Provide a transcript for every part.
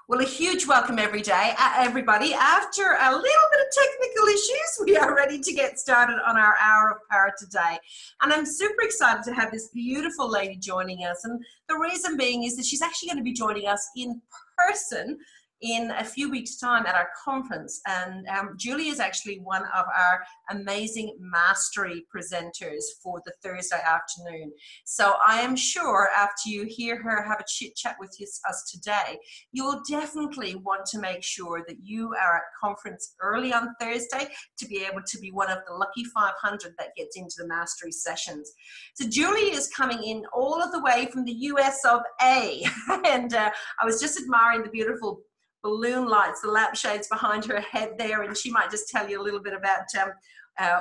Well, a huge welcome everybody. After a little bit of technical issues, we are ready to get started on our Hour of Power today. And I'm super excited to have this beautiful lady joining us. And the reason being is that she's actually going to be joining us in person in a few weeks' time at our conference. And Julie is actually one of our amazing mastery presenters for the Thursday afternoon. So I am sure after you hear her have a chit chat with us today, you'll definitely want to make sure that you are at conference early on Thursday to be able to be one of the lucky 500 that gets into the mastery sessions. So Julie is coming in all of the way from the US of A. And I was just admiring the beautiful balloon lights, the lampshades behind her head there, and she might just tell you a little bit about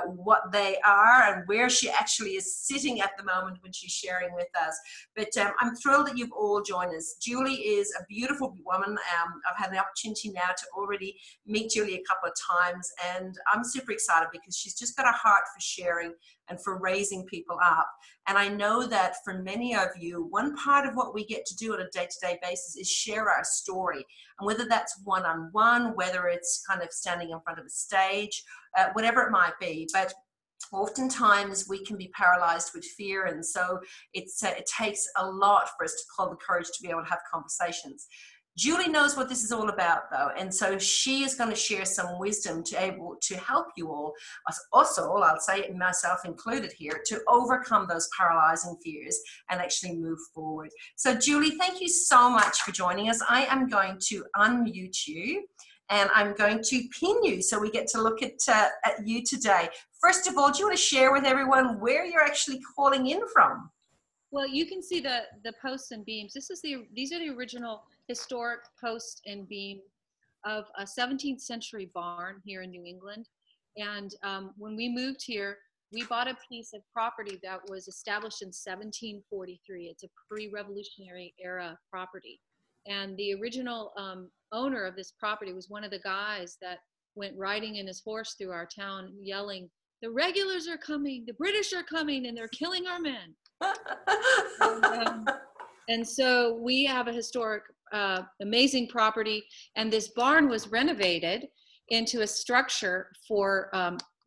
what they are and where she actually is sitting at the moment when she's sharing with us. But I'm thrilled that you've all joined us. Julie is a beautiful woman. I've had the opportunity now to already meet Julie a couple of times, and I'm super excited because she's just got a heart for sharing and for raising people up. And I know that for many of you, one part of what we get to do on a day-to-day basis is share our story. And whether that's one-on-one, whether it's kind of standing in front of a stage, whatever it might be. But oftentimes we can be paralyzed with fear. And so it takes a lot for us to pull the courage to be able to have conversations. Julie knows what this is all about, though, and so she is going to share some wisdom to able to help you all, also, I'll say myself included here, to overcome those paralyzing fears and actually move forward. So Julie, thank you so much for joining us. I am going to unmute you, and I'm going to pin you so we get to look at you today. First of all, do you want to share with everyone where you're actually calling in from? Well, you can see the posts and beams. These are the original historic posts and beam of a 17th century barn here in New England. And when we moved here, we bought a piece of property that was established in 1743. It's a pre-revolutionary era property. And the original owner of this property was one of the guys that went riding in his horse through our town yelling, "The regulars are coming, the British are coming, and they're killing our men." And so we have a historic, amazing property, and this barn was renovated into a structure for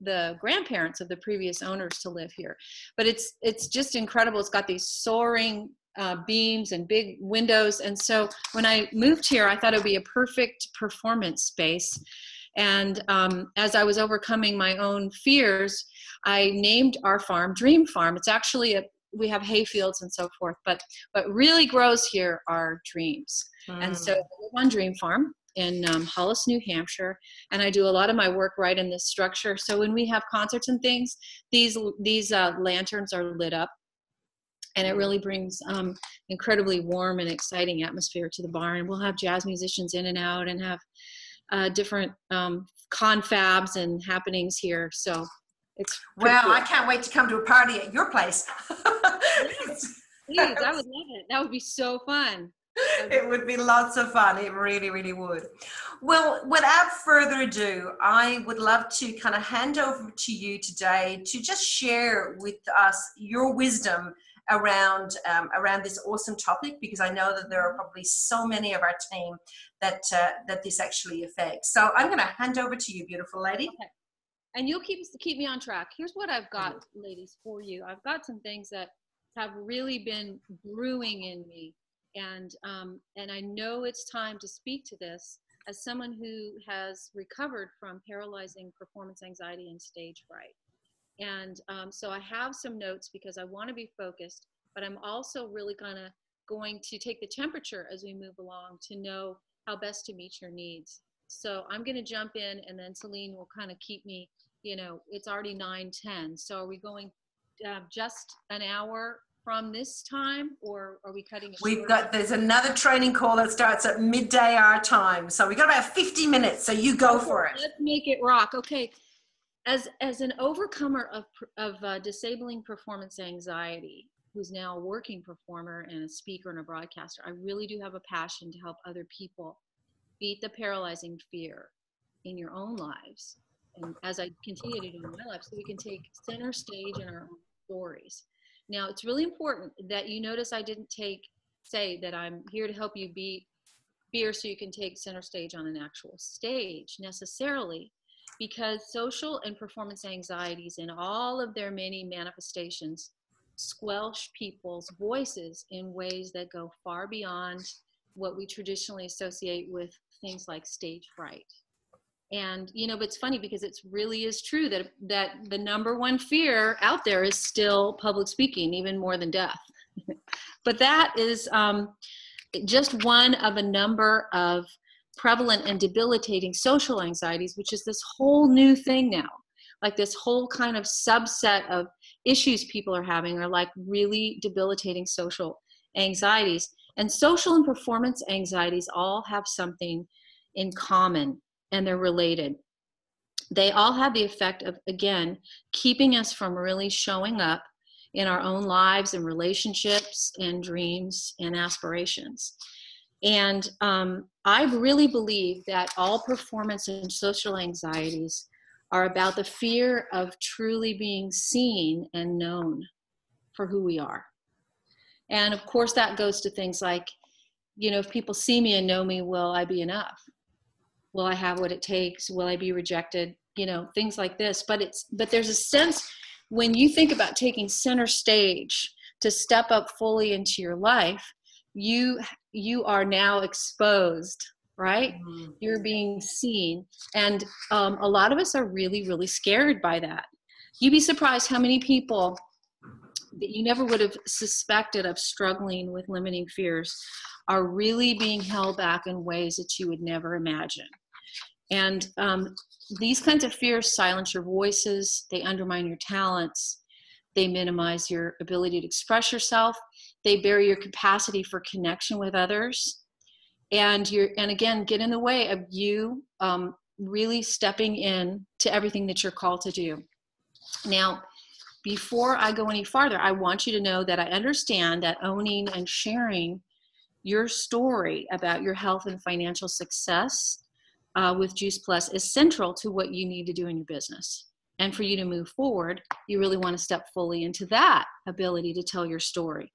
the grandparents of the previous owners to live here. But it's just incredible. It's got these soaring beams and big windows, and so when I moved here, I thought it would be a perfect performance space. And as I was overcoming my own fears, I named our farm Dream Farm. It's actually we have hay fields and so forth, but what really grows here are dreams. And so I live on Dream Farm in Hollis, New Hampshire, and I do a lot of my work right in this structure. So when we have concerts and things, these lanterns are lit up, and it really brings incredibly warm and exciting atmosphere to the barn. We'll have jazz musicians in and out and have different confabs and happenings here. So it's well, cool. I can't wait to come to a party at your place. Yes, please, I would love it. That would be so fun. It would be lots of fun. It really, really would. Well, without further ado, I would love to kind of hand over to you today to just share with us your wisdom around this awesome topic, because I know that there are probably so many of our team that this actually affects. So I'm going to hand over to you, beautiful lady. Okay. And you'll keep me on track. Here's what I've got, ladies, for you. I've got some things that have really been brewing in me, and I know it's time to speak to this as someone who has recovered from paralyzing performance anxiety and stage fright. And so I have some notes because I want to be focused, but I'm also really going to take the temperature as we move along to know how best to meet your needs. So I'm going to jump in, and then Celine will kind of keep me, it's already 9:10. So are we going just an hour from this time, or are we cutting it? There's another training call that starts at midday our time. So we've got about 50 minutes. So you go for it. Let's make it rock. Okay. As an overcomer of disabling performance anxiety, who's now a working performer and a speaker and a broadcaster, I really do have a passion to help other people beat the paralyzing fear in your own lives. And as I continue to do in my life, so we can take center stage in our own stories. Now, it's really important that you notice I didn't say that I'm here to help you beat fear so you can take center stage on an actual stage necessarily, because social and performance anxieties in all of their many manifestations squelch people's voices in ways that go far beyond what we traditionally associate with things like stage fright. And, you know, but it's funny because it really is true that the number one fear out there is still public speaking, even more than death. But that is just one of a number of prevalent and debilitating social anxieties, which is this whole new thing now. Like this whole kind of subset of issues people are having are like really debilitating social anxieties. And social and performance anxieties all have something in common, and they're related. They all have the effect of, again, keeping us from really showing up in our own lives and relationships and dreams and aspirations. And I really believe that all performance and social anxieties are about the fear of truly being seen and known for who we are. And of course, that goes to things like, you know, if people see me and know me, will I be enough? Will I have what it takes? Will I be rejected? You know, things like this. But there's a sense when you think about taking center stage to step up fully into your life, you are now exposed, right? Mm-hmm. You're being seen. And a lot of us are really, really scared by that. You'd be surprised how many people that you never would have suspected of struggling with limiting fears are really being held back in ways that you would never imagine. And these kinds of fears silence your voices, they undermine your talents, they minimize your ability to express yourself, they bury your capacity for connection with others, and again, get in the way of you really stepping in to everything that you're called to do. Now, before I go any farther, I want you to know that I understand that owning and sharing your story about your health and financial success with Juice Plus is central to what you need to do in your business. And for you to move forward, you really want to step fully into that ability to tell your story.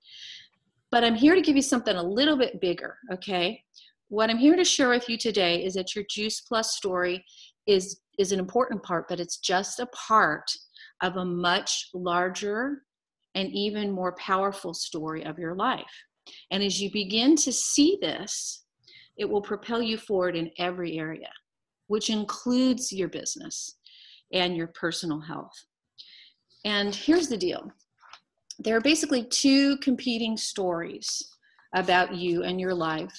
But I'm here to give you something a little bit bigger, okay? What I'm here to share with you today is that your Juice Plus story is an important part, but it's just a part of a much larger and even more powerful story of your life. And as you begin to see this, it will propel you forward in every area, which includes your business and your personal health. And here's the deal. There are basically two competing stories about you and your life,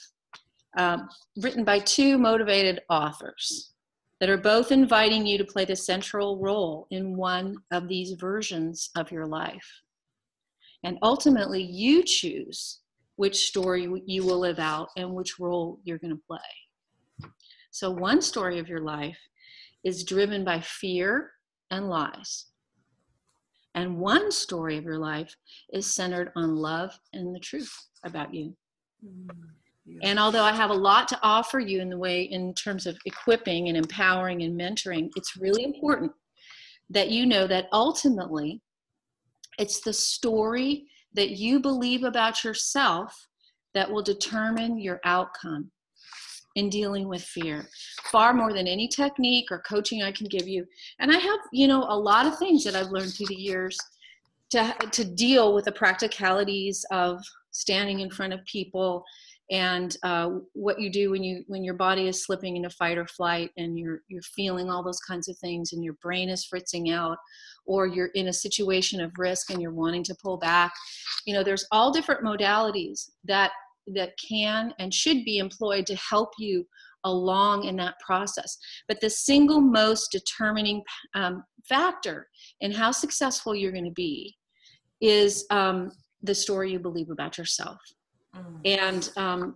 written by two motivated authors that are both inviting you to play the central role in one of these versions of your life. And ultimately, you choose which story you will live out and which role you're going to play. So one story of your life is driven by fear and lies. And one story of your life is centered on love and the truth about you. Yeah. And although I have a lot to offer you in terms of equipping and empowering and mentoring, it's really important that you know that ultimately it's the story that you believe about yourself that will determine your outcome in dealing with fear, far more than any technique or coaching I can give you. And I have, a lot of things that I've learned through the years to deal with the practicalities of standing in front of people and what you do when your body is slipping into fight or flight and you're feeling all those kinds of things and your brain is fritzing out, or you're in a situation of risk and you're wanting to pull back. There's all different modalities that can and should be employed to help you along in that process. But the single most determining factor in how successful you're going to be is the story you believe about yourself. And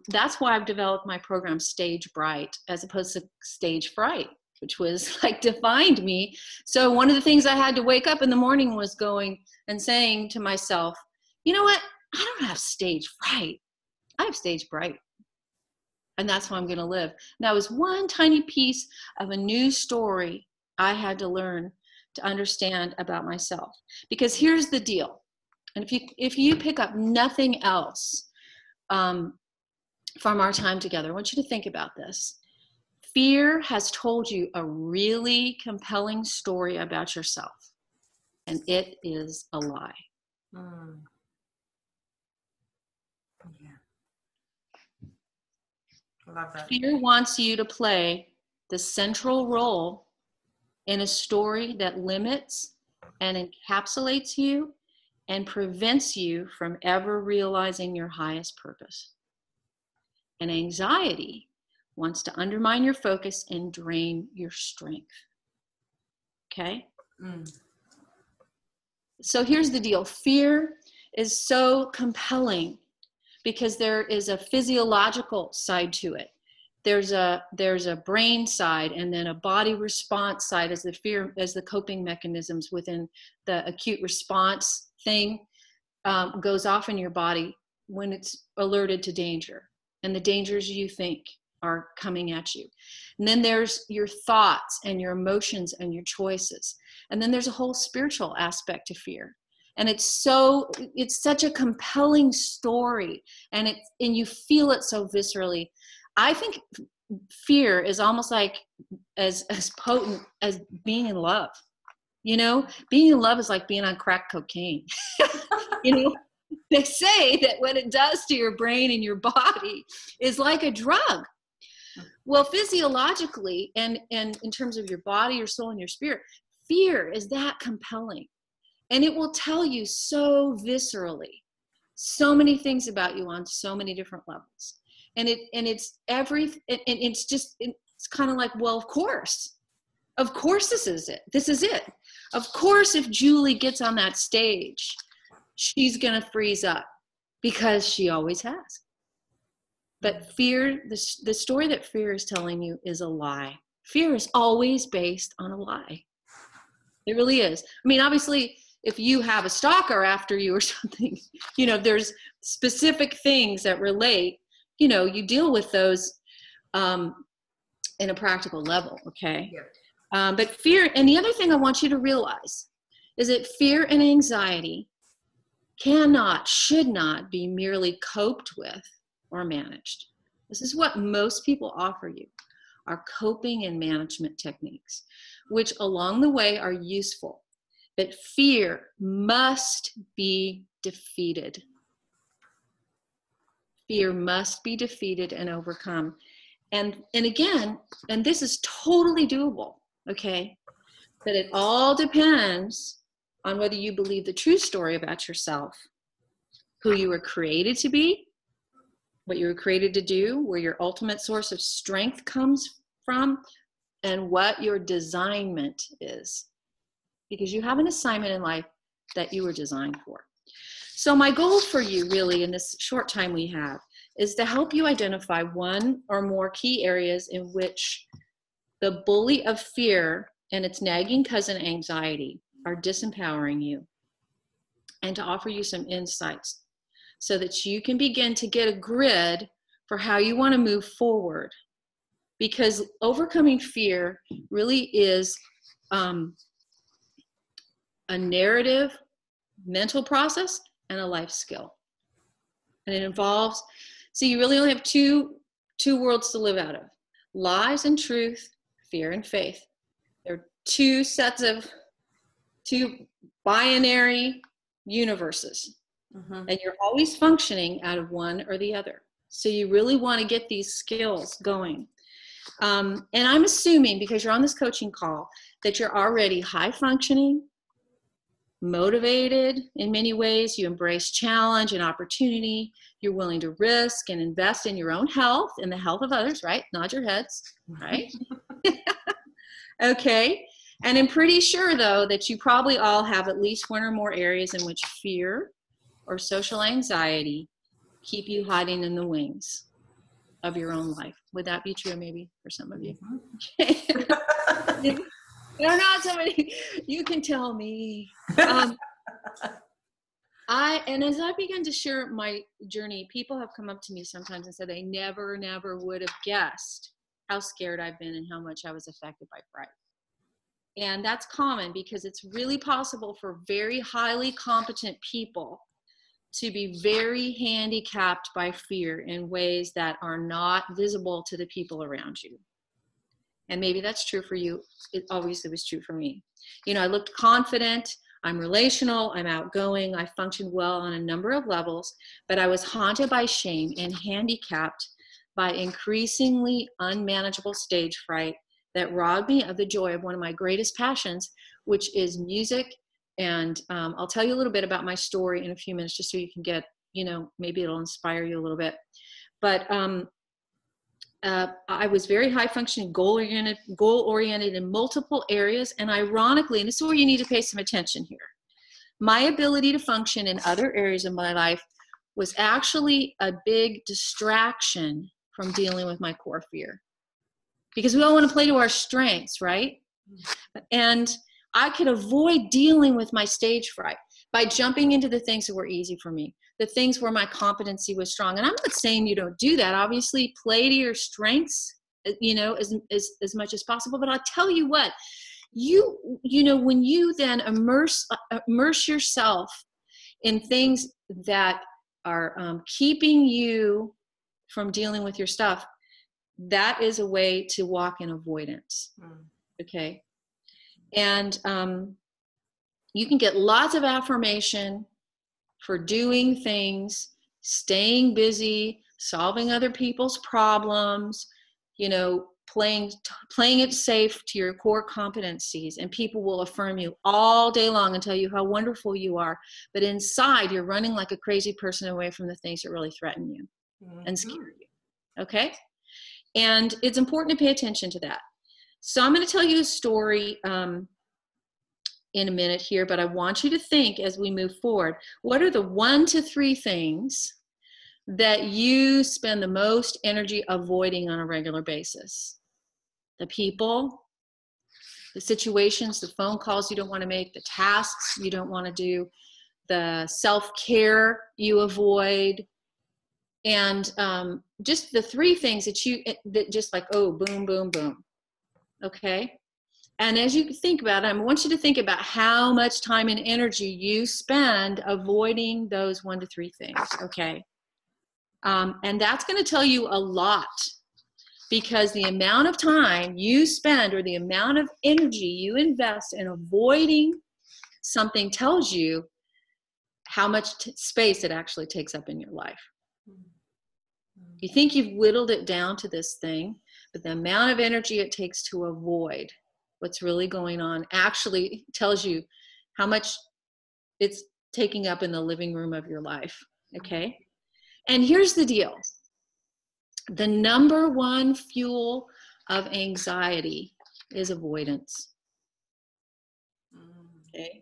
that's why I've developed my program Stage Bright as opposed to Stage Fright, which was like defined me. So one of the things I had to wake up in the morning was going and saying to myself, you know what? I don't have stage fright. I have Stage Bright. And that's how I'm going to live. And that was one tiny piece of a new story I had to learn to understand about myself. Because here's the deal. And if you pick up nothing else from our time together. I want you to think about this. Fear has told you a really compelling story about yourself, and it is a lie. Mm. Yeah. I love that. Fear wants you to play the central role in a story that limits and encapsulates you and prevents you from ever realizing your highest purpose. And anxiety wants to undermine your focus and drain your strength. Okay? Mm. So here's the deal. Fear is so compelling because there is a physiological side to it. There's a brain side and then a body response side as the coping mechanisms within the acute response thing goes off in your body when it's alerted to danger and the dangers you think are coming at you. And then there's your thoughts and your emotions and your choices. And then there's a whole spiritual aspect to fear. And it's such a compelling story, and you feel it so viscerally. I think fear is almost like as potent as being in love. You know, being in love is like being on crack cocaine. You know, they say that what it does to your brain and your body is like a drug. Well, physiologically and in terms of your body, your soul, and your spirit, fear is that compelling. And it will tell you so viscerally so many things about you on so many different levels. And it's kind of like, well, of course this is it. This is it. Of course, if Julie gets on that stage, she's going to freeze up because she always has. But fear, the story that fear is telling you is a lie. Fear is always based on a lie. It really is. I mean, obviously, if you have a stalker after you or something, you know, there's specific things that relate, you know, you deal with those in a practical level, okay? Yeah. But fear, and the other thing I want you to realize is that fear and anxiety should not be merely coped with or managed. This is what most people offer you, are coping and management techniques, which along the way are useful. But fear must be defeated. Fear must be defeated and overcome. And again, and this is totally doable, okay? But it all depends on whether you believe the true story about yourself, who you were created to be, what you were created to do, where your ultimate source of strength comes from, and what your designment is. Because you have an assignment in life that you were designed for. So my goal for you really in this short time we have is to help you identify one or more key areas in which the bully of fear and its nagging cousin anxiety are disempowering you, and to offer you some insights so that you can begin to get a grid for how you want to move forward. Because overcoming fear really is a narrative, mental process, and a life skill. And it involves, so you really only have two worlds to live out of: lies and truth, fear and faith. They're two binary universes. Mm-hmm. And you're always functioning out of one or the other. So you really want to get these skills going. And I'm assuming, because you're on this coaching call, that you're already high functioning, motivated in many ways. You embrace challenge and opportunity. You're willing to risk and invest in your own health and the health of others, right? Nod your heads, right? Okay. And I'm pretty sure, though, that you probably all have at least one or more areas in which fear or social anxiety keep you hiding in the wings of your own life. Would that be true maybe for some of you? Mm-hmm. They're not somebody, you can tell me. And as I began to share my journey, people have come up to me sometimes and said they never would have guessed how scared I've been and how much I was affected by fright. And that's common because it's really possible for very highly competent people to be very handicapped by fear in ways that are not visible to the people around you. And maybe that's true for you. It obviously was true for me. You know, I looked confident, I'm relational, I'm outgoing, I functioned well on a number of levels, but I was haunted by shame and handicapped by increasingly unmanageable stage fright that robbed me of the joy of one of my greatest passions, which is music. And I'll tell you a little bit about my story in a few minutes, just so you can get, you know, maybe it'll inspire you a little bit. But I was very high functioning, goal oriented in multiple areas. And ironically, and this is where you need to pay some attention here, my ability to function in other areas of my life was actually a big distraction from dealing with my core fear. Because we all want to play to our strengths, right? And I could avoid dealing with my stage fright by jumping into the things that were easy for me, the things where my competency was strong. And I'm not saying you don't do that. Obviously, play to your strengths, you know, as much as possible. But I'll tell you what, you know, when you then immerse yourself in things that are keeping you from dealing with your stuff, that is a way to walk in avoidance. Okay. And you can get lots of affirmation for doing things, staying busy, solving other people's problems, you know, playing it safe to your core competencies, and people will affirm you all day long and tell you how wonderful you are. But inside, you're running like a crazy person away from the things that really threaten you and scare you. Okay? And it's important to pay attention to that. So I'm going to tell you a story in a minute here, but I want you to think as we move forward, what are the 1 to 3 things that you spend the most energy avoiding on a regular basis? The people, the situations, the phone calls you don't want to make, the tasks you don't want to do, the self-care you avoid, and just the 3 things that just like, oh, boom, boom, boom. Okay? And as you think about it, I want you to think about how much time and energy you spend avoiding those 1 to 3 things, okay? And that's going to tell you a lot, because the amount of time you spend or the amount of energy you invest in avoiding something tells you how much space it actually takes up in your life. You think you've whittled it down to this thing, but the amount of energy it takes to avoid what's really going on actually tells you how much it's taking up in the living room of your life, okay? And here's the deal. The number 1 fuel of anxiety is avoidance, okay?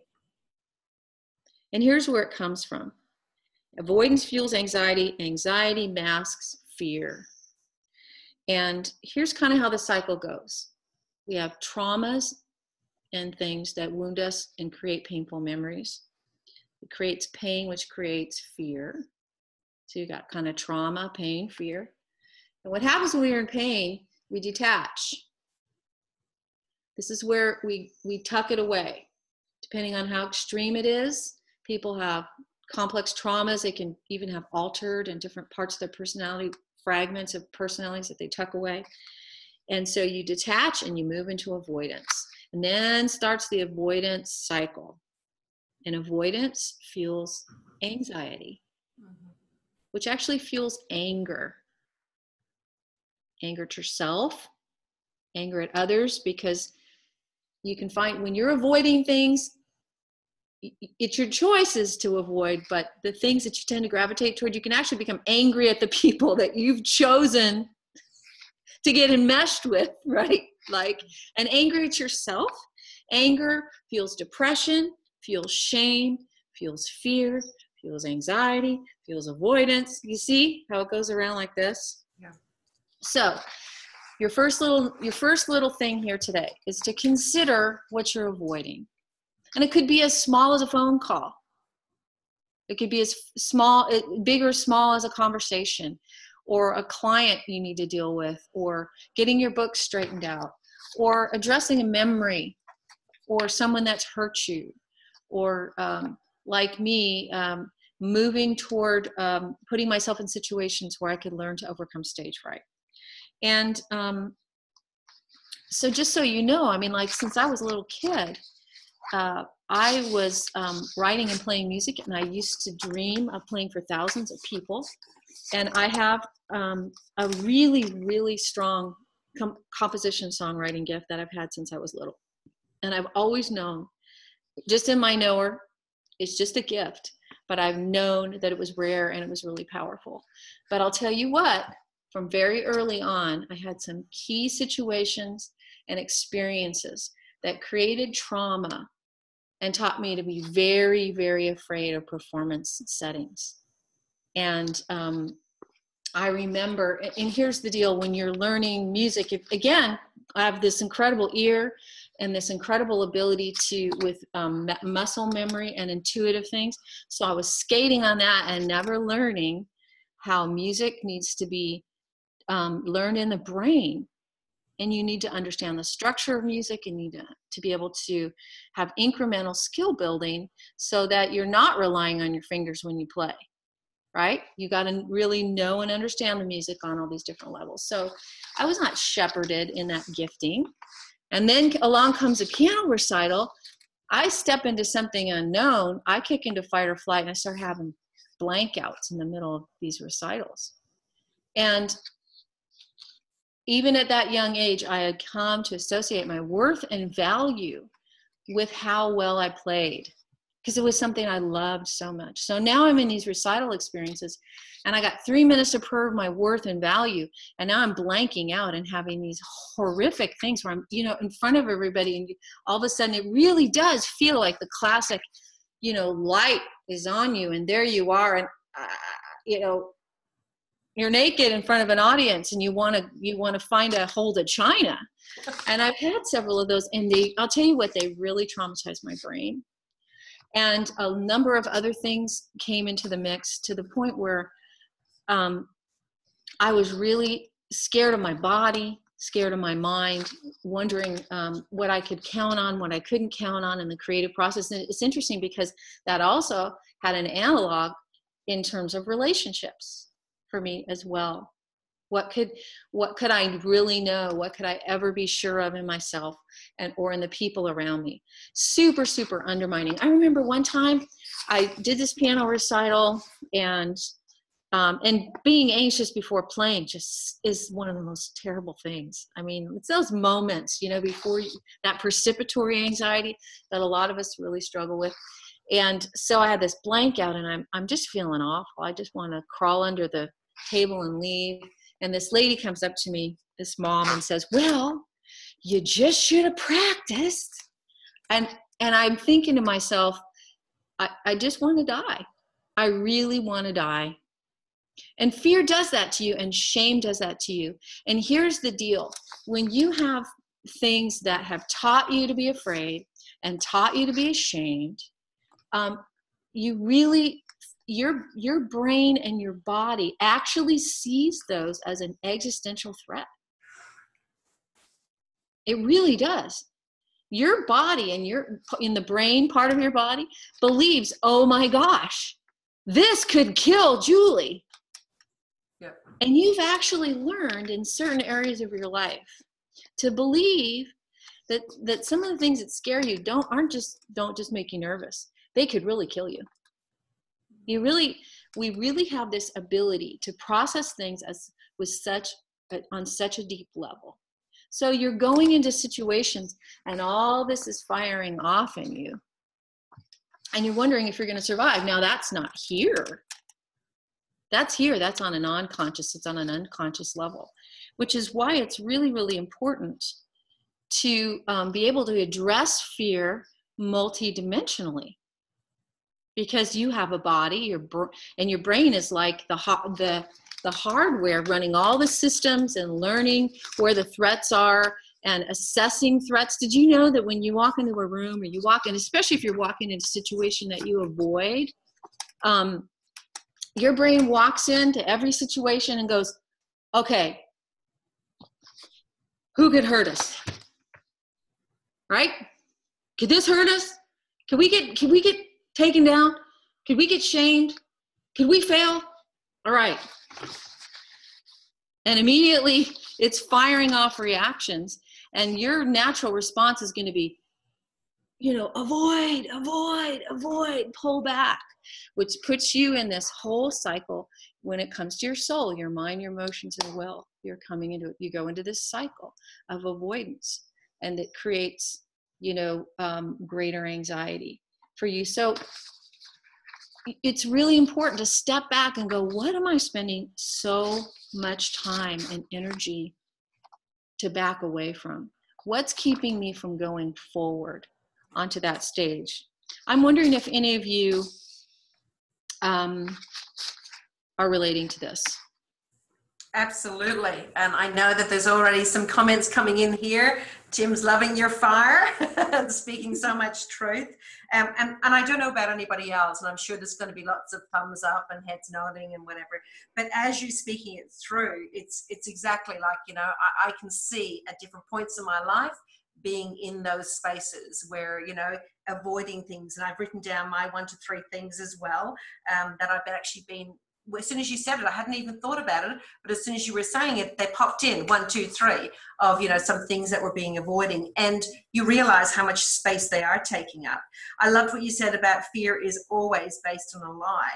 And here's where it comes from. Avoidance fuels anxiety. Anxiety masks fear. And here's kind of how the cycle goes. We have traumas and things that wound us and create painful memories. It creates pain, which creates fear. So you got kind of trauma, pain, fear. And what happens when we're in pain, we detach. This is where we tuck it away. Depending on how extreme it is, people have complex traumas. They can even have altered and different parts of their personality, fragments of personalities that they tuck away. And so you detach and you move into avoidance. And then starts the avoidance cycle. And avoidance fuels anxiety, which actually fuels anger. Anger at yourself, anger at others, because you can find when you're avoiding things, it's your choices to avoid, but the things that you tend to gravitate toward, you can actually become angry at the people that you've chosen to get enmeshed with, right? Like, and angry at yourself. Anger fuels depression, fuels shame, fuels fear, fuels anxiety, fuels avoidance. You see how it goes around like this? Yeah. So your first little thing here today is to consider what you're avoiding. And it could be as small as a phone call. It could be as big or small as a conversation, or a client you need to deal with, or getting your book straightened out, or addressing a memory, or someone that's hurt you, or like me, moving toward putting myself in situations where I could learn to overcome stage fright. And so just so you know, I mean, like since I was a little kid, I was writing and playing music, and I used to dream of playing for thousands of people. And I have a really, really strong composition songwriting gift that I've had since I was little. And I've always known, just in my knower, it's just a gift, but I've known that it was rare and it was really powerful. But I'll tell you what, from very early on, I had some key situations and experiences that created trauma and taught me to be very, very afraid of performance settings. And I remember, and here's the deal, when you're learning music, again, I have this incredible ear and this incredible ability to, with muscle memory and intuitive things. So I was skating on that and never learning how music needs to be learned in the brain. And you need to understand the structure of music, and need to be able to have incremental skill building so that you're not relying on your fingers when you play, right? You got to really know and understand the music on all these different levels. So I was not shepherded in that gifting. And then along comes a piano recital. I step into something unknown. I kick into fight or flight, and I start having blankouts in the middle of these recitals. And even at that young age, I had come to associate my worth and value with how well I played, because it was something I loved so much. So now I'm in these recital experiences, and I got 3 minutes to prove my worth and value, and now I'm blanking out and having these horrific things where I'm, you know, in front of everybody, and all of a sudden it really does feel like the classic, you know, light is on you, and there you are, and you know, you're naked in front of an audience, and you want to find a hold of China. And I've had several of those, and I'll tell you what, they really traumatized my brain. And a number of other things came into the mix, to the point where I was really scared of my body, scared of my mind, wondering what I could count on, what I couldn't count on in the creative process. And it's interesting because that also had an analog in terms of relationships for me as well. What could I really know? What could I ever be sure of in myself or in the people around me? Super, super undermining. I remember one time I did this piano recital, and being anxious before playing just is one of the most terrible things. I mean, it's those moments, you know, before that precipitory anxiety that a lot of us really struggle with. And so I had this blank out, and I'm just feeling awful. I just want to crawl under the table and leave. And this lady comes up to me, this mom, and says, "Well, you just should have practiced." And I'm thinking to myself, I just want to die. I really want to die. And fear does that to you, and shame does that to you. And here's the deal. When you have things that have taught you to be afraid and taught you to be ashamed, you really, your brain and your body actually sees those as an existential threat. It really does. Your body and in the brain part of your body believes, oh my gosh, this could kill Julie. Yep. And you've actually learned in certain areas of your life to believe that some of the things that scare you don't just make you nervous. They could really kill you. We really have this ability to process things on such a deep level. So you're going into situations, and all this is firing off in you, and you're wondering if you're going to survive. Now that's not here. That's here. That's on an unconscious. It's on an unconscious level, which is why it's really, really important to be able to address fear multidimensionally. Because you have a body, and your brain is like the hardware running all the systems and learning where the threats are and assessing threats. Did you know that when you walk into a room, or you walk in, especially if you're walking in a situation that you avoid, your brain walks into every situation and goes, okay, who could hurt us? Right? Could this hurt us? Could we get taken down? Could we get shamed? Could we fail? All right. And immediately it's firing off reactions, and your natural response is going to be, avoid, avoid, avoid, pull back, which puts you in this whole cycle. When it comes to your soul, your mind, your emotions, and will, you go into this cycle of avoidance, and it creates, greater anxiety for you. So it's really important to step back and go, what am I spending so much time and energy to back away from? What's keeping me from going forward onto that stage? I'm wondering if any of you are relating to this. Absolutely. And I know that there's already some comments coming in here. Jim's loving your fire and speaking so much truth. And I don't know about anybody else, and I'm sure there's going to be lots of thumbs up and heads nodding and whatever. But as you're speaking it through, it's exactly like, I can see at different points in my life being in those spaces where, avoiding things. And I've written down my 1 to 3 things as well, that I've actually been, as soon as you said it, I hadn't even thought about it, but as soon as you were saying it, they popped in 1, 2, 3 of, some things that we're being avoiding, and you realize how much space they are taking up. I loved what you said about fear is always based on a lie,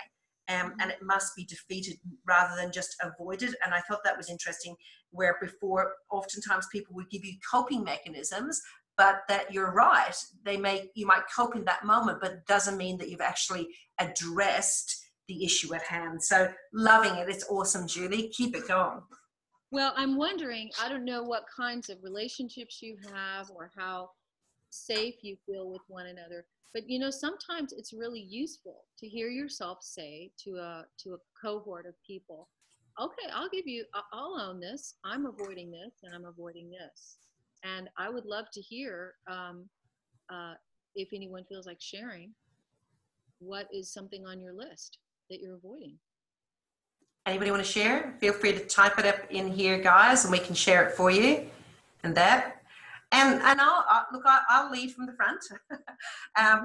and it must be defeated rather than just avoided. And I thought that was interesting, where before, oftentimes people would give you coping mechanisms, but that you're right, you might cope in that moment, but it doesn't mean that you've actually addressed the issue at hand. So loving it. It's awesome, Julie. Keep it going. Well, I'm wondering, I don't know what kinds of relationships you have or how safe you feel with one another, but sometimes it's really useful to hear yourself say to a cohort of people, okay, I'll own this. I'm avoiding this and I'm avoiding this. And I would love to hear if anyone feels like sharing, what is something on your list that you're avoiding. Anybody want to share? Feel free to type it up in here, guys, and we can share it for you. And I'll lead from the front.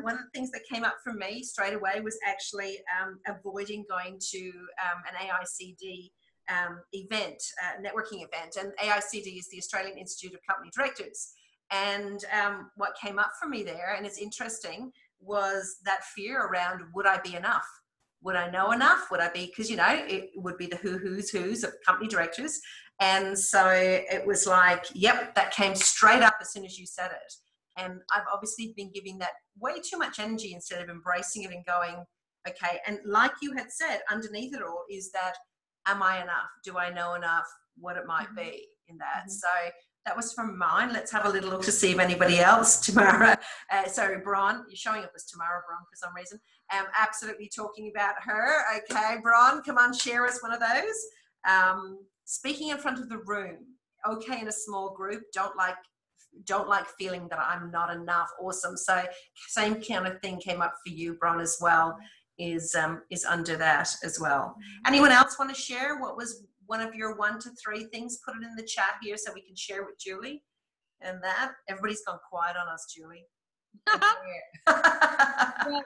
One of the things that came up for me straight away was actually avoiding going to an AICD event, networking event. And AICD is the Australian Institute of Company Directors. And what came up for me there, and it's interesting, was that fear around, would I be enough? Would I know enough? Would I be, because, it would be the who's of company directors. And so it was like, yep, that came straight up as soon as you said it. And I've obviously been giving that way too much energy instead of embracing it and going, okay. And like you had said, underneath it all is that, am I enough? Do I know enough? What it might be in that. Mm-hmm. So that was from mine. Let's have a little look to see if anybody else. Tamara, sorry, Bron, you're showing up as Tamara Bron for some reason. Absolutely talking about her. Okay, Bron, come on, share us one of those. Speaking in front of the room. Okay, in a small group. Don't like feeling that I'm not enough. Awesome. So same kind of thing came up for you, Bron, as well. Is under that as well. Anyone else want to share what was one of your 1 to 3 things? Put it in the chat here so we can share with Julie. And that everybody's gone quiet on us, Julie. Well,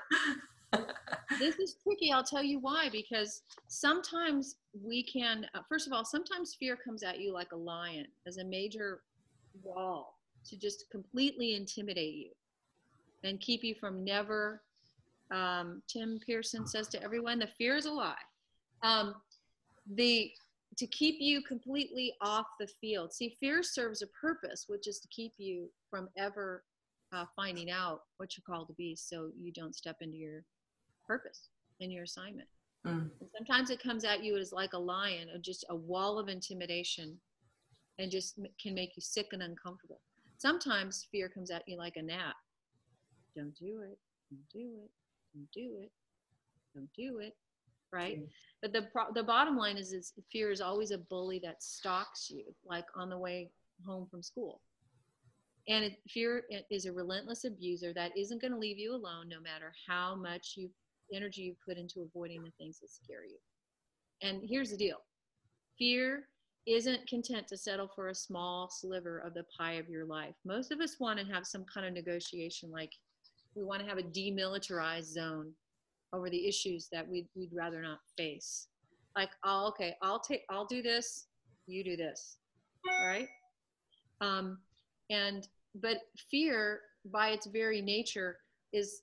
this is tricky. I'll tell you why. Because sometimes we can. First of all, sometimes fear comes at you like a lion, as a major wall to just completely intimidate you and keep you from never. Tim Pearson says to everyone, the fear is a lie. To keep you completely off the field. See, fear serves a purpose, which is to keep you from ever finding out what you're called to be, so you don't step into your purpose and your assignment. And sometimes it comes at you as like a lion, or just a wall of intimidation, and just can make you sick and uncomfortable. Sometimes fear comes at you like a gnat. Don't do it. Don't do it. Don't do it. Don't do it. Right? But the bottom line is fear is always a bully that stalks you, like on the way home from school. And fear is a relentless abuser that isn't going to leave you alone, no matter how much energy you put into avoiding the things that scare you. And here's the deal. Fear isn't content to settle for a small sliver of the pie of your life. Most of us want to have some kind of negotiation, like we want to have a demilitarized zone over the issues that we'd rather not face. Like, I'll do this, you do this, all right? But fear, by its very nature, is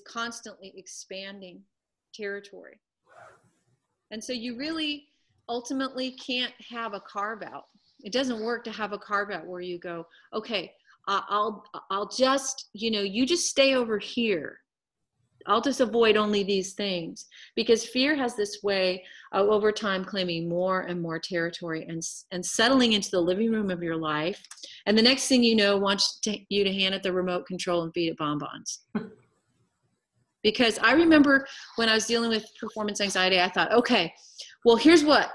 constantly expanding territory. And so you really ultimately can't have a carve out. It doesn't work to have a carve out where you go, okay, I'll just, you just stay over here. I'll just avoid only these things, because fear has this way of over time claiming more and more territory and settling into the living room of your life. And the next thing you know, wants you to hand it the remote control and feed it bonbons. Because I remember when I was dealing with performance anxiety, I thought, okay, well, here's what.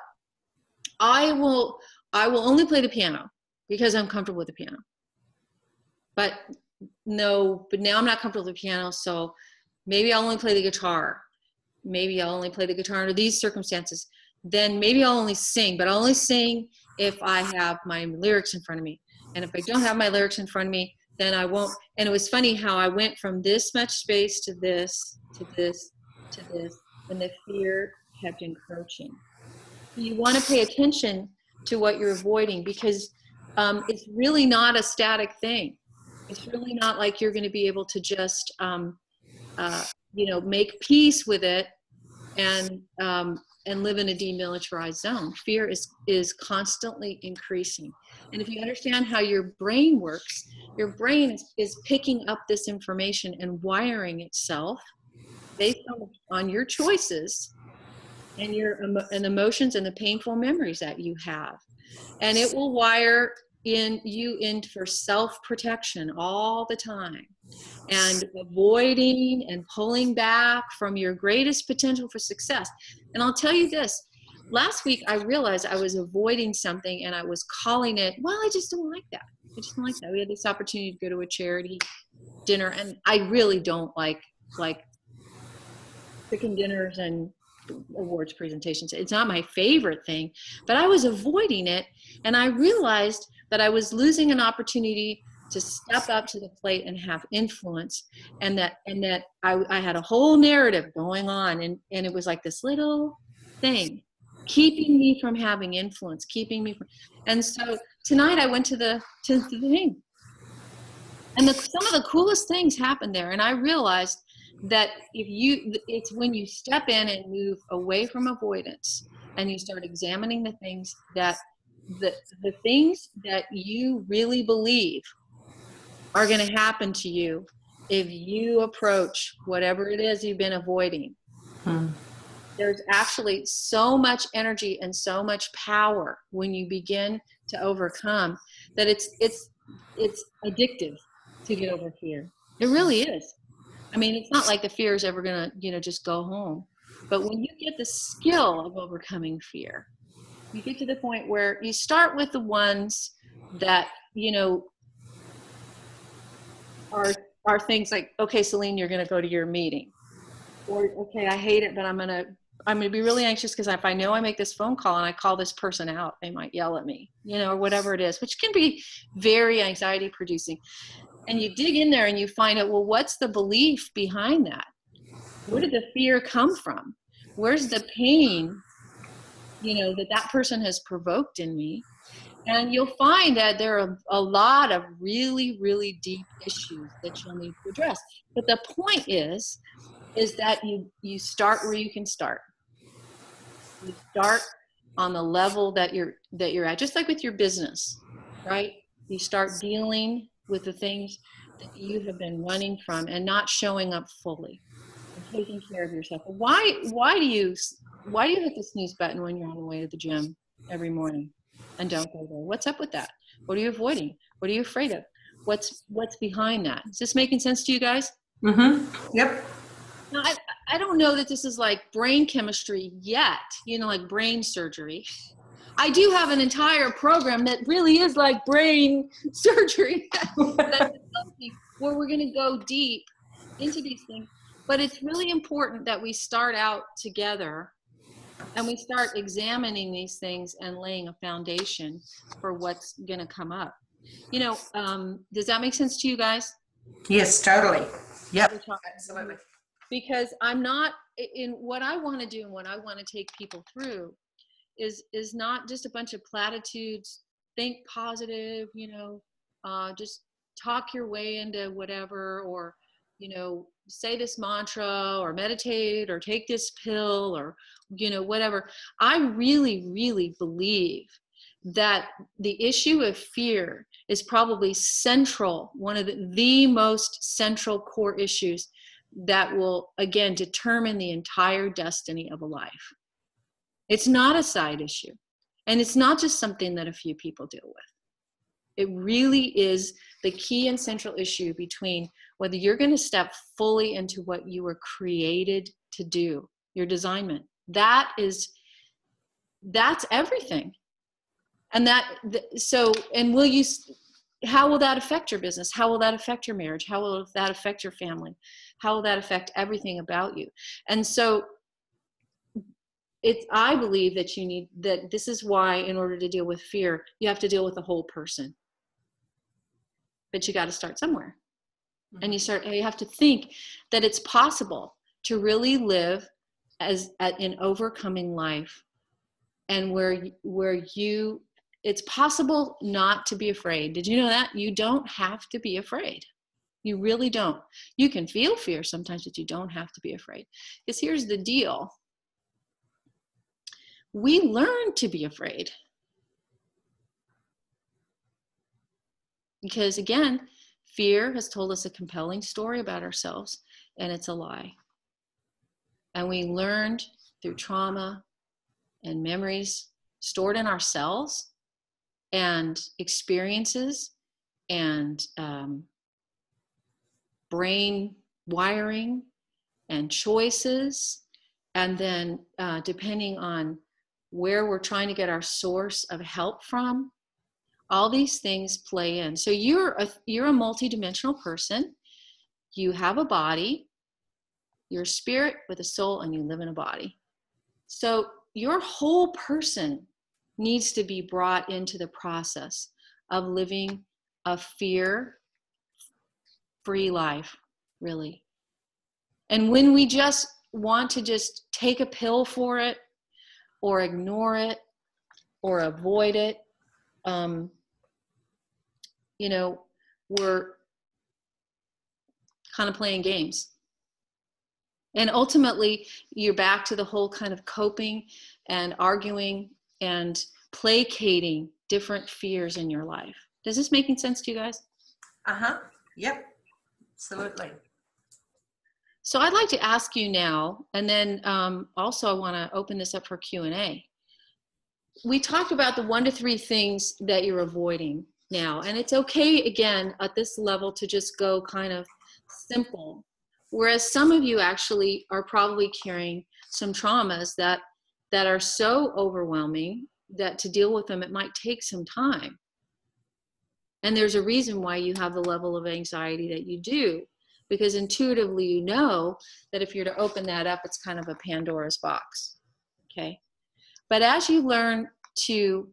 I will only play the piano because I'm comfortable with the piano. But now I'm not comfortable with the piano, so maybe I'll only play the guitar. Maybe I'll only play the guitar under these circumstances. Then maybe I'll only sing, but I'll only sing if I have my lyrics in front of me. And if I don't have my lyrics in front of me, then I won't. And it was funny how I went from this much space to this, to this, to this, and the fear kept encroaching. You want to pay attention to what you're avoiding, because it's really not a static thing. It's really not like you're going to be able to just, make peace with it and live in a demilitarized zone. Fear is constantly increasing. And if you understand how your brain works, your brain is picking up this information and wiring itself based on your choices and and emotions and the painful memories that you have. And it will wire in for self-protection all the time, and avoiding and pulling back from your greatest potential for success. And I'll tell you this, last week I realized I was avoiding something and I was calling it, well, I just don't like that. I just don't like that. We had this opportunity to go to a charity dinner, and I really don't like chicken dinners and awards presentations. It's not my favorite thing, but I was avoiding it, and I realized that I was losing an opportunity to step up to the plate and have influence, and that I had a whole narrative going on, and it was like this little thing keeping me from having influence, and so tonight I went to the thing, and some of the coolest things happened there, and I realized that it's when you step in and move away from avoidance and you start examining the things that the things that you really believe are going to happen to you if you approach whatever it is you've been avoiding. There's actually so much energy and so much power when you begin to overcome that it's addictive to get over fear. It really is. I mean, it's not like the fear is ever going to, just go home. But when you get the skill of overcoming fear, you get to the point where you start with the ones that, are things like, okay, Celine, you're going to go to your meeting. Or, okay, I hate it, but I'm going to be really anxious because if I know I make this phone call and I call this person out, they might yell at me, or whatever it is, which can be very anxiety producing. And you dig in there and you find out, well, what's the belief behind that? Where did the fear come from? Where's the pain, that person has provoked in me? And you'll find that there are a lot of really, really deep issues that you'll need to address. But the point is that you start where you can start. You start on the level that you're at, just like with your business, right? You start dealing with the things that you have been running from and not showing up fully and taking care of yourself. Why do you hit the snooze button when you're on the way to the gym every morning and don't go there? What's up with that? What are you avoiding? What are you afraid of? What's behind that? Is this making sense to you guys? Mm-hmm. Yep. Now, I don't know that this is like brain chemistry yet, like brain surgery. I do have an entire program that really is like brain surgery where we're going to go deep into these things. But it's really important that we start out together and we start examining these things and laying a foundation for what's going to come up. Does that make sense to you guys? Yes, totally. Yep. Absolutely. because I'm not in what I want to do and what I want to take people through is not just a bunch of platitudes. Think positive, just talk your way into whatever, or say this mantra or meditate or take this pill or whatever. I really, really believe that the issue of fear is probably central, one of the most central core issues that will, again, determine the entire destiny of a life. It's not a side issue. And it's not just something that a few people deal with. It really is the key and central issue between whether you're going to step fully into what you were created to do, your designment. That's everything. And how will that affect your business? How will that affect your marriage? How will that affect your family? How will that affect everything about you? And so I believe that this is why, in order to deal with fear, you have to deal with the whole person. But you got to start somewhere. And you have to think that it's possible to really live in overcoming life, and it's possible not to be afraid. Did you know that? You don't have to be afraid. You really don't. You can feel fear sometimes, but you don't have to be afraid. Because here's the deal. We learn to be afraid. Because again, fear has told us a compelling story about ourselves, and it's a lie. And we learned through trauma and memories stored in ourselves and experiences and brain wiring and choices. And then depending on where we're trying to get our source of help from, all these things play in. So you're a multidimensional person. You have a body, you're a spirit with a soul, and you live in a body. So your whole person needs to be brought into the process of living a fear-free life, really. And when we just want to just take a pill for it, or ignore it, or avoid it, we're kind of playing games. And ultimately, you're back to the whole kind of coping and arguing and placating different fears in your life. Does this making sense to you guys? Yep. Absolutely. So I'd like to ask you now, and then also I want to open this up for Q&A. We talked about the 1 to 3 things that you're avoiding now, and it's okay, again, at this level to just go kind of simple. Whereas some of you actually are probably carrying some traumas that are so overwhelming that to deal with them, it might take some time. And there's a reason why you have the level of anxiety that you do, because intuitively you know that if you're to open that up, it's kind of a Pandora's box, okay? But as you learn to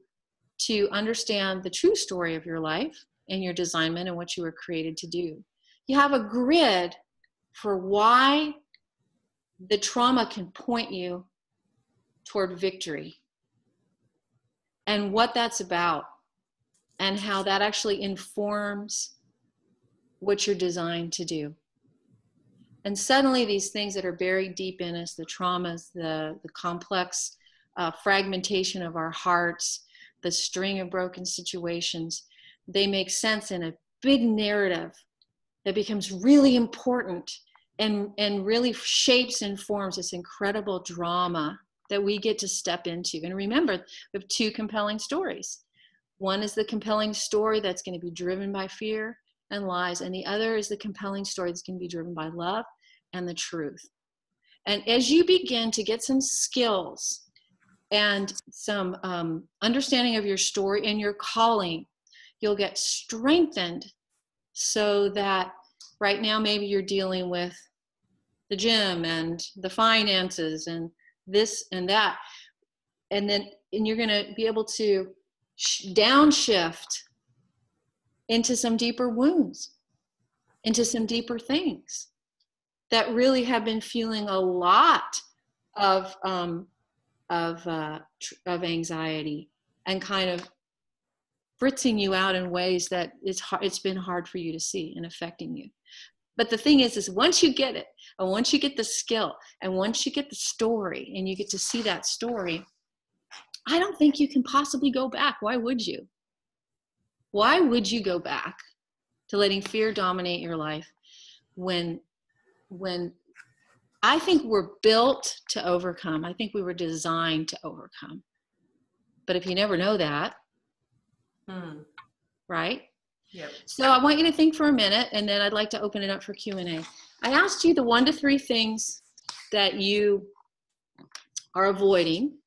understand the true story of your life and your designment and what you were created to do, you have a grid for why the trauma can point you toward victory and what that's about and how that actually informs what you're designed to do. And suddenly these things that are buried deep in us, the traumas, the complex fragmentation of our hearts, the string of broken situations, they make sense in a big narrative that becomes really important and really shapes and forms this incredible drama that we get to step into. And remember, we have 2 compelling stories. One is the compelling story that's going to be driven by fear and lies, and the other is the compelling story that's going to be driven by love and the truth. And as you begin to get some skills and some understanding of your story and your calling, you'll get strengthened so that right now maybe you're dealing with the gym and the finances and this and that. And you're going to be able to downshift into some deeper wounds, into some deeper things. that really have been feeling a lot of anxiety and kind of fritzing you out in ways that it's been hard for you to see and affecting you. But the thing is once you get it, and once you get the skill, and once you get the story, and you get to see that story, I don't think you can possibly go back. Why would you? Why would you go back to letting fear dominate your life when I think we're built to overcome. I think we were designed to overcome. But if you never know that, right? Yep. So I want you to think for a minute, and then I'd like to open it up for Q&A. I asked you the 1 to 3 things that you are avoiding,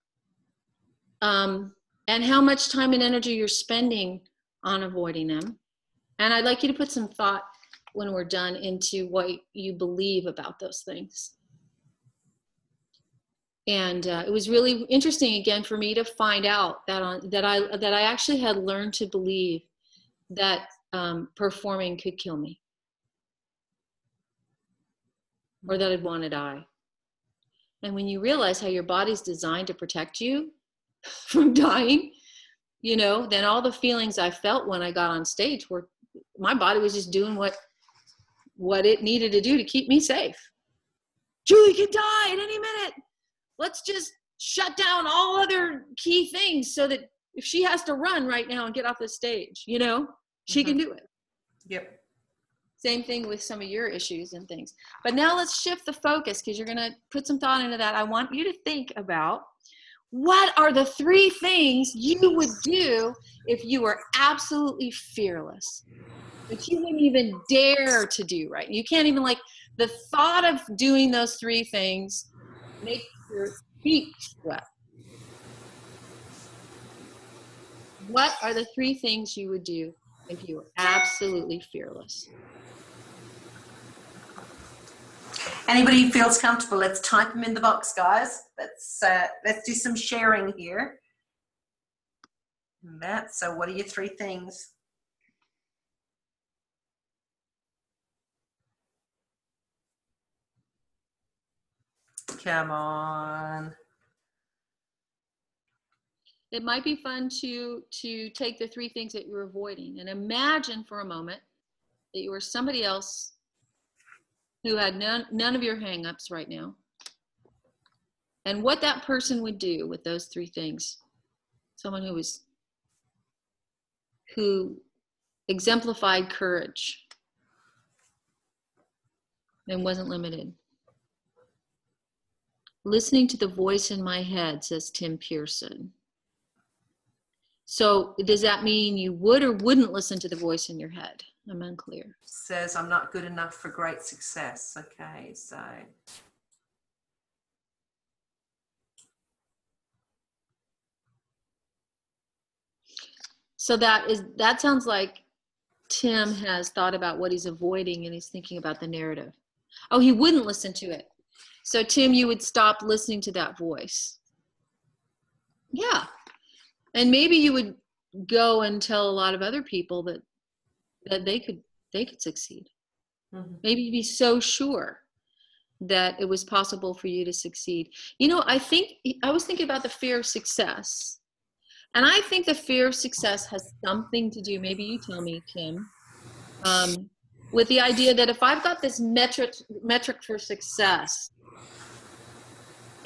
and how much time and energy you're spending on avoiding them. And I'd like you to put some thought when we're done into what you believe about those things. And it was really interesting again for me to find out that I actually had learned to believe that performing could kill me, or that I'd want to die. And when you realize how your body's designed to protect you from dying, you know, then all the feelings I felt when I got on stage were, my body was just doing what it needed to do to keep me safe. Julie could die at any minute. Let's just shut down all other key things so that if she has to run right now and get off the stage, you know, she can do it. Yep. Same thing with some of your issues and things. But now let's shift the focus, because you're going to put some thought into that. I want you to think about, what are the 3 things you would do if you were absolutely fearless, that you wouldn't even dare to do, right? You can't even, like, the thought of doing those 3 things makes your feet sweat. What are the 3 things you would do if you were absolutely fearless? Anybody who feels comfortable, let's type them in the box, guys. Let's do some sharing here. So what are your 3 things? Come on. It might be fun to take the 3 things that you're avoiding and imagine for a moment that you were somebody else who had none of your hang-ups right now, and what that person would do with those 3 things. Someone who exemplified courage and wasn't limited. Listening to the voice in my head, says Tim Pearson. So does that mean you would or wouldn't listen to the voice in your head? I'm unclear. Says I'm not good enough for great success. Okay, so that sounds like Tim has thought about what he's avoiding, and he's thinking about the narrative. Oh, he wouldn't listen to it. So Tim, you would stop listening to that voice. Yeah. And maybe you would go and tell a lot of other people that they could succeed. Mm-hmm. Maybe you'd be so sure that it was possible for you to succeed. You know, I was thinking about the fear of success. And I think the fear of success has something to do, maybe you tell me, Tim, with the idea that if I've got this metric for success,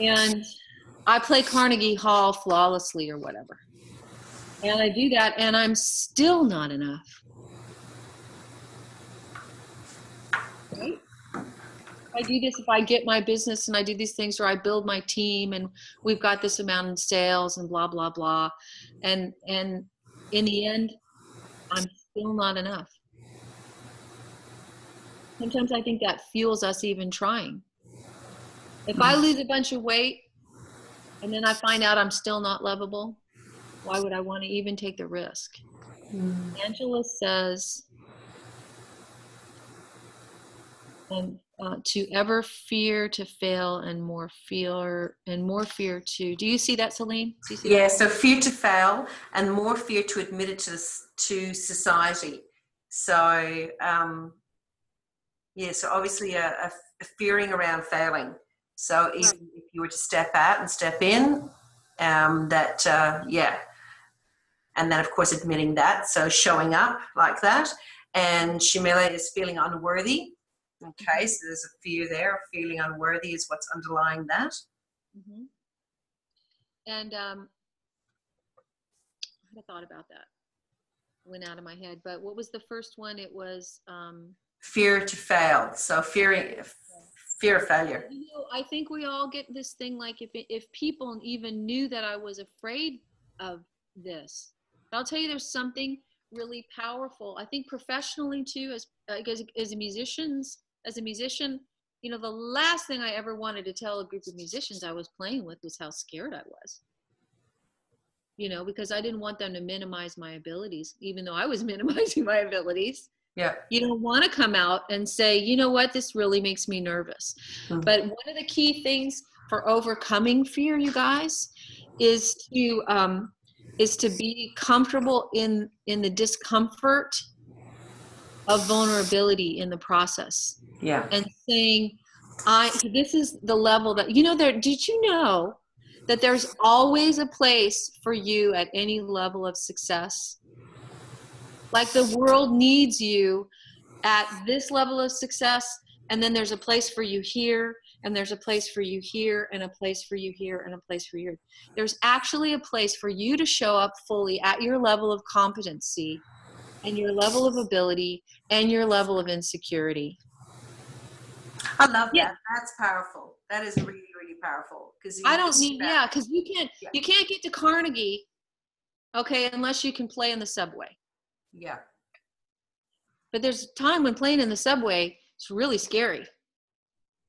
and I play Carnegie Hall flawlessly or whatever, and I do that, and I'm still not enough. Right? I do this, if I get my business and I do these things, or I build my team and we've got this amount in sales and blah, blah, blah. And in the end, I'm still not enough. Sometimes I think that fuels us even trying. If I lose a bunch of weight and then I find out I'm still not lovable, why would I want to even take the risk? Angela says, to ever fear to fail and more fear to, do you see that, Celine? Do you see that? So fear to fail and more fear to admit it to society. So, so obviously a the fearing around failing. So if you were to step out and step in, yeah. And then, of course, admitting that. So showing up like that. And Shamila is feeling unworthy. Okay, so there's a fear there. Feeling unworthy is what's underlying that. Mm-hmm. And I had a thought about that. Went out of my head. But what was the first one? It was fear to fail. So fear of failure. You know, I think we all get this thing, like if people even knew that I was afraid of this. I'll tell you, there's something really powerful. I think professionally too, as a musician, you know, the last thing I ever wanted to tell a group of musicians I was playing with was how scared I was. You know, because I didn't want them to minimize my abilities, even though I was minimizing my abilities. Yeah. You don't want to come out and say, you know what, this really makes me nervous. Mm-hmm. But one of the key things for overcoming fear, you guys, is to be comfortable in the discomfort of vulnerability in the process. Yeah. And saying, this is the level that, you know, did you know that there's always a place for you at any level of success? Like the world needs you at this level of success, and then there's a place for you here, and there's a place for you here, and a place for you here, and a place for you here. There's actually a place for you to show up fully at your level of competency and your level of ability and your level of insecurity. I love that. That's powerful. That is really, really powerful. Because you can't get to Carnegie, okay, unless you can play in the subway. Yeah. But there's a time when playing in the subway is really scary.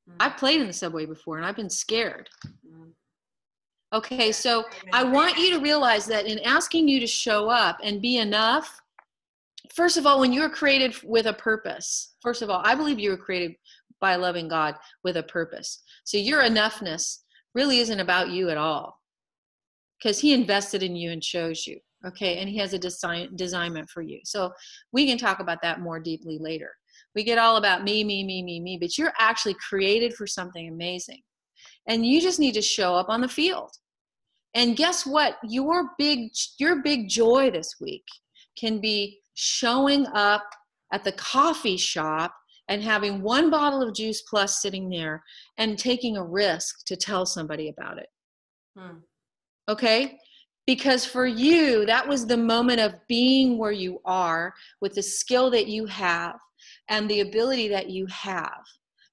Mm-hmm. I've played in the subway before and I've been scared. Mm-hmm. Okay, so I want you to realize that in asking you to show up and be enough, first of all, when you're created with a purpose, first of all, I believe you were created by a loving God with a purpose. So your enoughness really isn't about you at all, because he invested in you and chose you. Okay, and he has a designment for you. So we can talk about that more deeply later. We get all about me, but you're actually created for something amazing. And you just need to show up on the field. And guess what? Your big joy this week can be showing up at the coffee shop and having one bottle of Juice Plus sitting there and taking a risk to tell somebody about it. Okay? Because for you, that was the moment of being where you are with the skill that you have and the ability that you have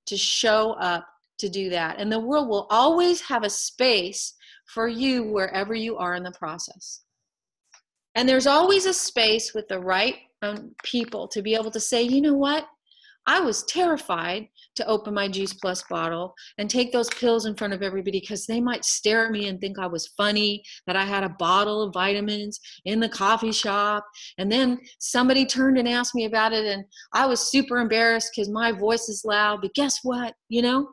to show up to do that. And the world will always have a space for you wherever you are in the process. And there's always a space with the right people to be able to say, you know what? I was terrified to open my Juice Plus bottle and take those pills in front of everybody because they might stare at me and think I was funny, that I had a bottle of vitamins in the coffee shop. And then somebody turned and asked me about it and I was super embarrassed because my voice is loud. But guess what? You know,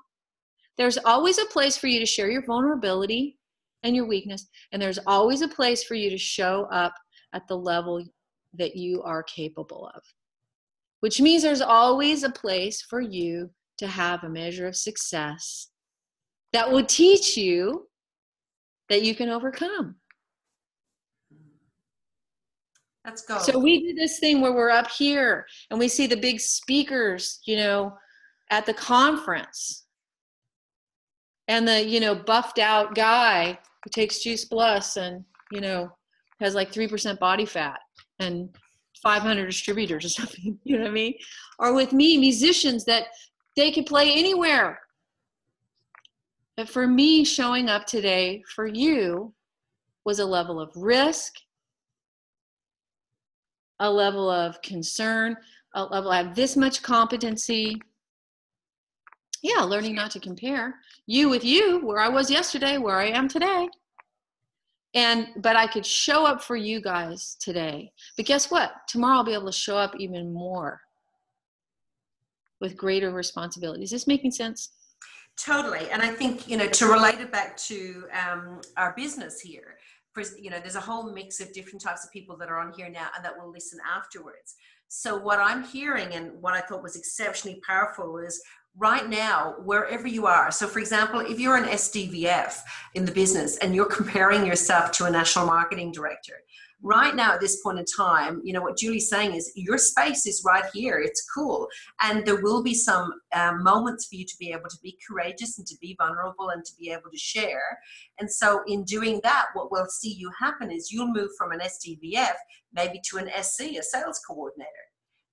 there's always a place for you to share your vulnerability and your weakness. And there's always a place for you to show up at the level that you are capable of. Which means there's always a place for you to have a measure of success that will teach you that you can overcome. Let's go. So we do this thing where we're up here and we see the big speakers, you know, at the conference. And the, you know, buffed out guy who takes Juice Plus and, you know, has like 3% body fat and 500 distributors or something, you know what I mean? Or with me, musicians that they could play anywhere. But for me, showing up today for you was a level of risk, a level of concern, a level of this much competency. Yeah, learning not to compare you with you, where I was yesterday, where I am today. But I could show up for you guys today. But guess what? Tomorrow I'll be able to show up even more with greater responsibility. Is this making sense? Totally. And I think, you know, to relate it back to our business here, for, you know, there's a whole mix of different types of people that are on here now and that will listen afterwards. So what I'm hearing and what I thought was exceptionally powerful is right now, wherever you are. So for example, if you're an SDVF in the business and you're comparing yourself to a national marketing director, right now at this point in time, you know, what Julie's saying is your space is right here. It's cool. And there will be some moments for you to be able to be courageous and to be vulnerable and to be able to share. And so in doing that, what we'll see you happen is you'll move from an SDVF maybe to an SC, a sales coordinator.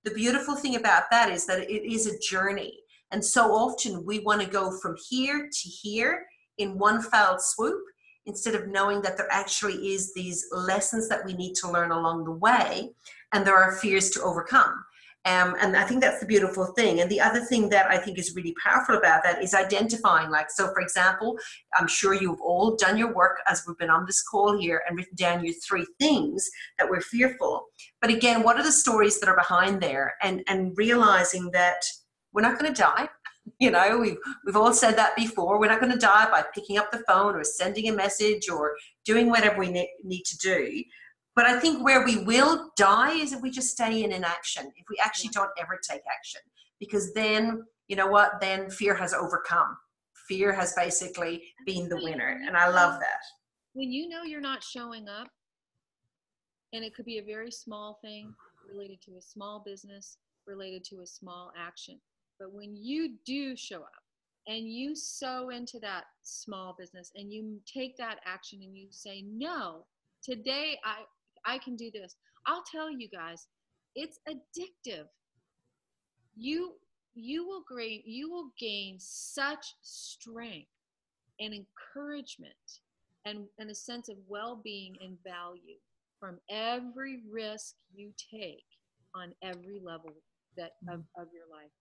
The beautiful thing about that is that it is a journey. And so often we want to go from here to here in one foul swoop, instead of knowing that there actually is these lessons that we need to learn along the way, and there are fears to overcome. And I think that's the beautiful thing. And the other thing that I think is really powerful about that is identifying, like, so for example, I'm sure you've all done your work as we've been on this call here and written down your 3 things that we're fearful. But again, what are the stories that are behind there? And realizing that we're not going to die. You know, we've all said that before. We're not going to die by picking up the phone or sending a message or doing whatever we need to do. But I think where we will die is if we just stay in inaction, if we actually don't ever take action. Because then, you know what, then fear has overcome. Fear has basically been the winner. And I love that. When you know you're not showing up, and it could be a very small thing related to a small business, related to a small action. But when you do show up and you sow into that small business and you take that action and you say, no, today I can do this. I'll tell you guys, it's addictive. You will gain such strength and encouragement and a sense of well-being and value from every risk you take on every level of your life.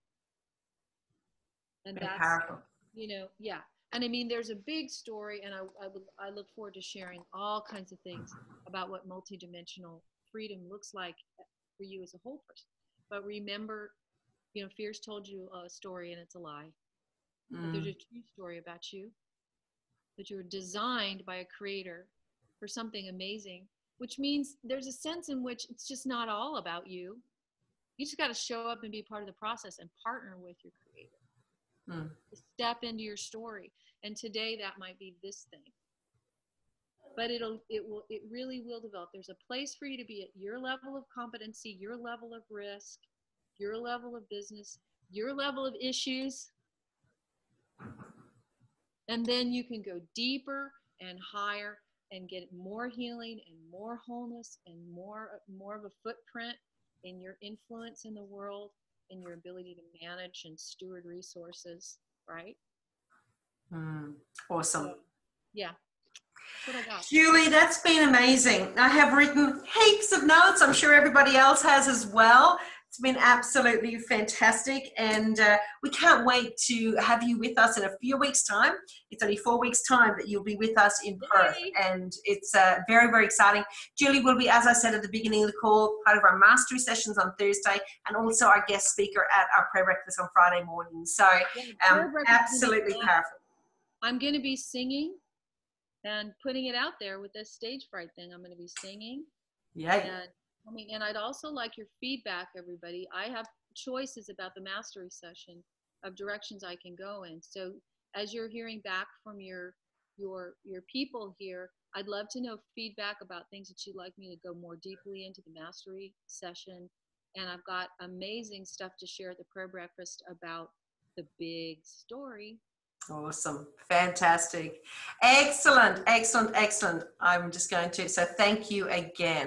And that's powerful. You know, yeah. And I mean, there's a big story, and I look forward to sharing all kinds of things about what multidimensional freedom looks like for you as a whole person. But remember, you know, fear's told you a story and it's a lie. But there's a true story about you, that you were designed by a creator for something amazing, which means there's a sense in which it's just not all about you. You just got to show up and be part of the process and partner with your creator. Step into your story. And today that might be this thing. But it really will develop. There's a place for you to be at your level of competency, your level of risk, your level of business, your level of issues. And then you can go deeper and higher and get more healing and more wholeness and more of a footprint in your influence in the world, in your ability to manage and steward resources, right? Awesome. So, yeah. That's what I got. Julie, that's been amazing. I have written heaps of notes. I'm sure everybody else has as well. It's been absolutely fantastic, and we can't wait to have you with us in a few weeks' time. It's only 4 weeks' time that you'll be with us in Perth, and it's very, very exciting. Julie will be, as I said at the beginning of the call, part of our mastery sessions on Thursday, and also our guest speaker at our prayer breakfast on Friday morning. So absolutely powerful. I'm going to be singing and putting it out there with this stage fright thing. I'm going to be singing. Yeah. And I'd also like your feedback, everybody. I have choices about the mastery session of directions I can go in. So as you're hearing back from your people here, I'd love to know feedback about things that you'd like me to go more deeply into the mastery session. And I've got amazing stuff to share at the prayer breakfast about the big story. Awesome. Fantastic. Excellent. I'm just going to, so thank you again.